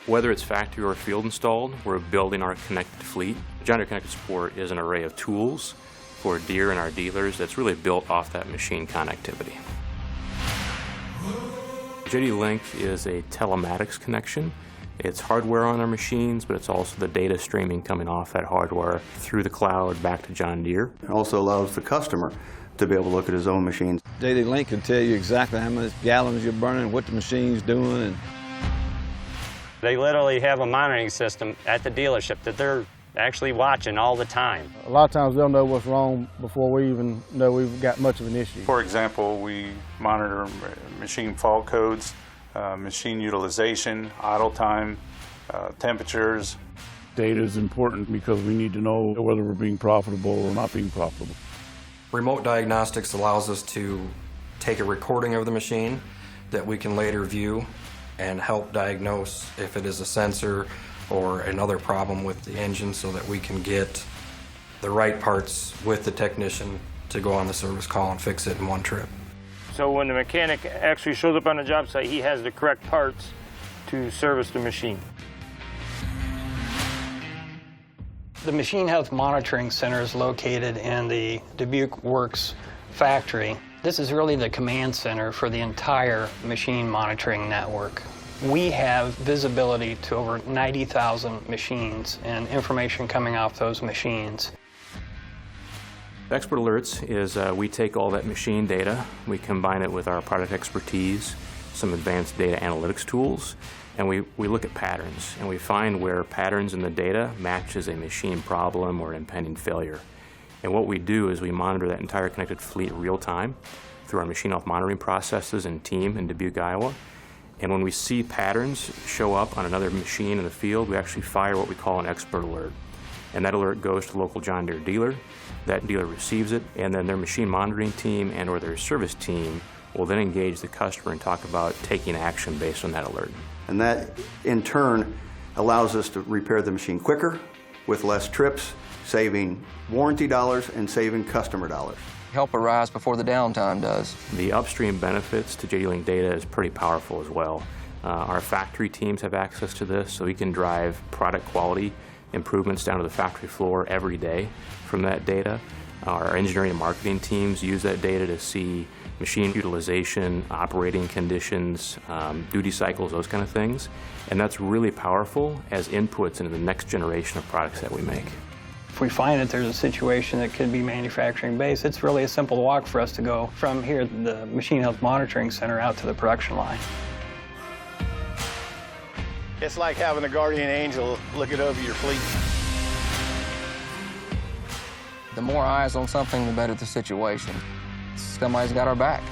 Whether it's factory or field installed, we're building our connected fleet. John Deere Connected Support is an array of tools for Deere and our dealers that's really built off that machine connectivity. JDLink is a telematics connection. It's hardware on our machines, but it's also the data streaming coming off that hardware through the cloud back to John Deere. It also allows the customer to be able to look at his own machines. JDLink can tell you exactly how many gallons you're burning, what the machine's doing. And they literally have a monitoring system at the dealership that they're actually watching all the time. A lot of times they'll know what's wrong before we even know we've got much of an issue. For example, we monitor machine fault codes, machine utilization, idle time, temperatures. Data is important because we need to know whether we're being profitable or not being profitable. Remote diagnostics allows us to take a recording of the machine that we can later view and help diagnose if it is a sensor or another problem with the engine so that we can get the right parts with the technician to go on the service call and fix it in one trip. So when the mechanic actually shows up on the job site, he has the correct parts to service the machine. The Machine Health Monitoring Center is located in the Dubuque Works factory. This is really the command center for the entire machine monitoring network. We have visibility to over 90,000 machines and information coming off those machines. Expert Alerts is we take all that machine data, we combine it with our product expertise, some advanced data analytics tools, and we look at patterns, and we find where patterns in the data matches a machine problem or impending failure. And what we do is we monitor that entire connected fleet real time through our machine health monitoring processes and team in Dubuque, Iowa. And when we see patterns show up on another machine in the field, we actually fire what we call an expert alert. And that alert goes to the local John Deere dealer. That dealer receives it, and then their machine monitoring team and or their service team will then engage the customer and talk about taking action based on that alert. And that, in turn, allows us to repair the machine quicker, with less trips, saving warranty dollars and saving customer dollars. Help arise before the downtime does. The upstream benefits to JDLink data is pretty powerful as well. Our factory teams have access to this, so we can drive product quality improvements down to the factory floor every day from that data. Our engineering and marketing teams use that data to see machine utilization, operating conditions, duty cycles, those kind of things. And that's really powerful as inputs into the next generation of products that we make. If we find that there's a situation that could be manufacturing based, it's really a simple walk for us to go from here at the Machine Health Monitoring Center out to the production line. It's like having a guardian angel looking over your fleet. The more eyes on something, the better the situation. Somebody's got our back.